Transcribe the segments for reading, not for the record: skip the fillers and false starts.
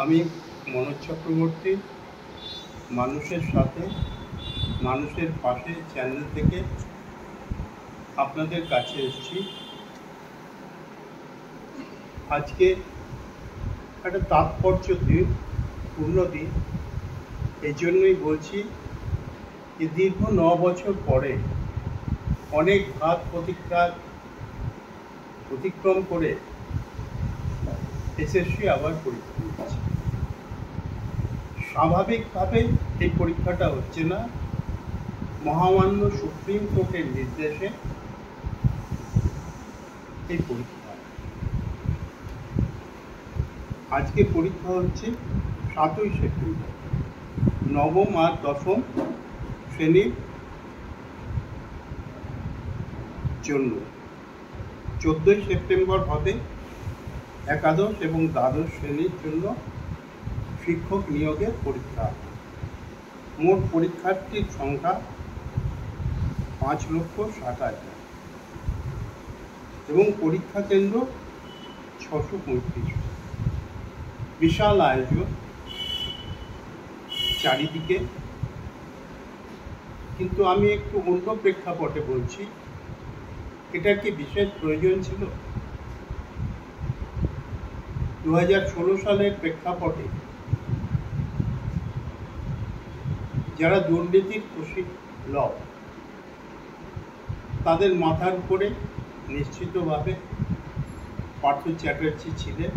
আমি মনোজ চক্রবর্তী, মানুষের সাথে মানুষের পাশে চ্যানেল থেকে আপনাদের কাছে এসেছি। আজকে একটা তাৎপর্য দিন, পূর্ণ দিন। এই জন্যই বলছি যে দীর্ঘ 9 বছর পরে অনেক ঘাত প্রতিক্রিয়া অতিক্রম করে এসএসসি আবার পরীক্ষা দিচ্ছে। স্বাভাবিকভাবে এই পরীক্ষাটা হচ্ছে না, মহামান্য সুপ্রিম কোর্টের নির্দেশে এই পরীক্ষা। আজকে পরীক্ষা হচ্ছে 7ই সেপ্টেম্বর, নবম আর দশম শ্রেণীর জন্য। 14ই সেপ্টেম্বর হবে একাদশ এবং দ্বাদশ শ্রেণীর জন্য শিক্ষক নিয়োগের পরীক্ষা। মোট পরীক্ষার্থীর সংখ্যা 5,60,000 এবং পরীক্ষা কেন্দ্র 635। বিশাল আয়োজন চারিদিকে। কিন্তু আমি একটু অন্য প্রেক্ষাপটে বলছি, এটা কি বিশেষ প্রয়োজন ছিল? 2016 সালের প্রেক্ষাপটে যারা দুর্নীতির কুশীলব, তাদের মাথার উপরে নিশ্চিতভাবে পার্থ চ্যাটার্জি ছিলেন।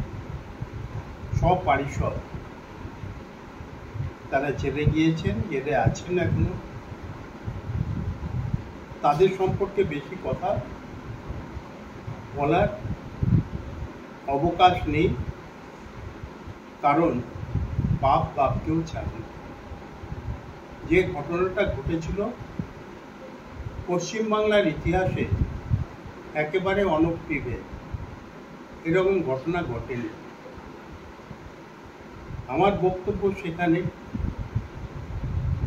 সপারিষদ তারা জেলে গিয়েছেন, জেলে আছেন এখনো। তাদের সম্পর্কে বেশি কথা বলার অবকাশ নেই, কারণ বাপ বাপকেও ছাড়ে। যে ঘটনাটা ঘটেছিল পশ্চিমবাংলার ইতিহাসে একেবারে অনপ্রিয়, এরকম ঘটনা ঘটেনি। আমার বক্তব্য সেখানে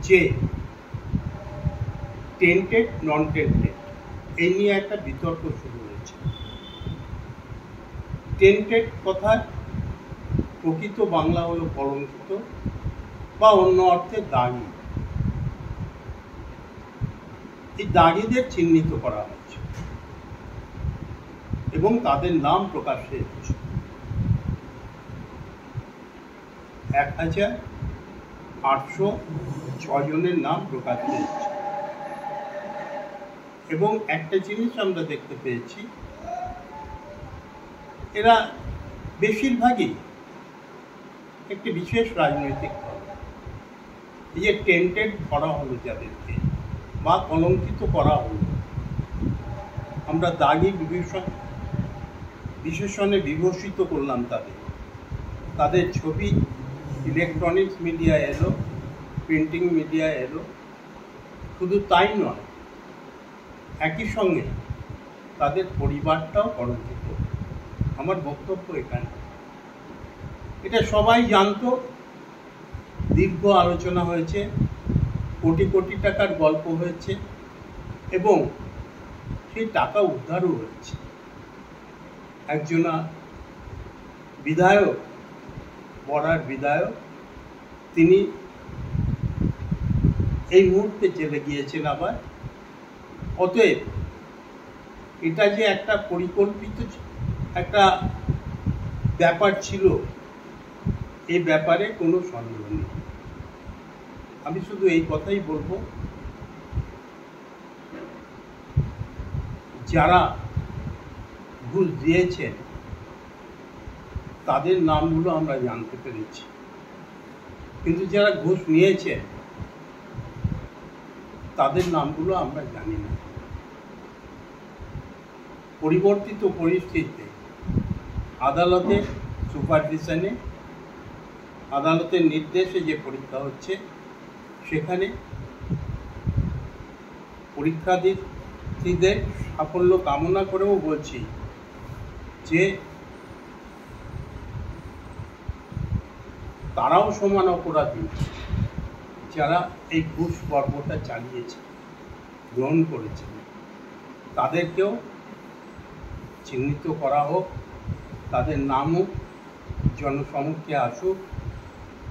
যে টেন্টেড নন টেন্টেড এই নিয়ে একটা বিতর্ক শুরু হয়েছে। টেন্টেড কথার প্রকৃত বাংলা হলো কলঙ্কিত বা অন্য অর্থে দাগি। এই দাগিদের চিহ্নিত করা হয়েছে এবং তাদের নাম প্রকাশ্যে এসেছে। 1,806 জনের নাম প্রকাশ্যে এসেছে। এবং একটা জিনিস আমরা দেখতে পেয়েছি, এরা বেশিরভাগই একটি বিশেষ রাজনৈতিক দল। এই যে টেন্টেড করা হলো যাদেরকে বা কলঙ্কিত করা হলো, আমরা দাগি বিশেষণে বিভূষিত করলাম তাদের ছবি ইলেকট্রনিক্স মিডিয়া এলো, প্রিন্টিং মিডিয়া এলো। শুধু তাই নয়, একই সঙ্গে তাদের পরিবারটাও কলঙ্কিত। আমার বক্তব্য এখানে, এটা সবাই জানতো, দীর্ঘ আলোচনা হয়েছে, কোটি কোটি টাকার গল্প হয়েছে এবং সেই টাকা উদ্ধারও হয়েছে। একজনা বিধায়ক, বড়ার বিধায়ক, তিনি এই মুহূর্তে জেলে গিয়েছেন আবার। অতএব এটা যে একটা পরিকল্পিত একটা ব্যাপার ছিল, এই ব্যাপারে কোনো সন্দেহ নেই। আমি শুধু এই কথাই বলবো, যারা ঘুষ দিয়েছেন তাদের নামগুলো আমরা জানতে পেরেছি, কিন্তু যারা ঘুষ নিয়েছেন তাদের নামগুলো আমরা জানি না। পরিবর্তিত পরিস্থিতিতে আদালতের সুপারভিশনে, আদালতের নির্দেশে যে পরীক্ষা হচ্ছে, সেখানে পরীক্ষার্থীদের সাফল্য কামনা করেও বলছি যে তারাও সমান অপরাধী, যারা এই ঘুষ পর্বটা চালিয়েছে, গ্রহণ করেছে। তাদেরকেও চিহ্নিত করা হোক, তাদের নামও জনসমক্ষে আসুক।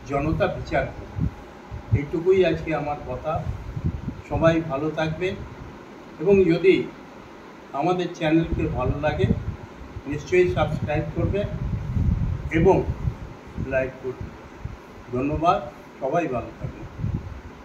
জনতা বিচার করবে। এইটুকুই আজকে আমার কথা। সবাই ভালো থাকবে, এবং যদি আমাদের চ্যানেলকে ভালো লাগে নিশ্চয়ই সাবস্ক্রাইব করবে এবং লাইক করবে। ধন্যবাদ, সবাই ভালো থাকবে।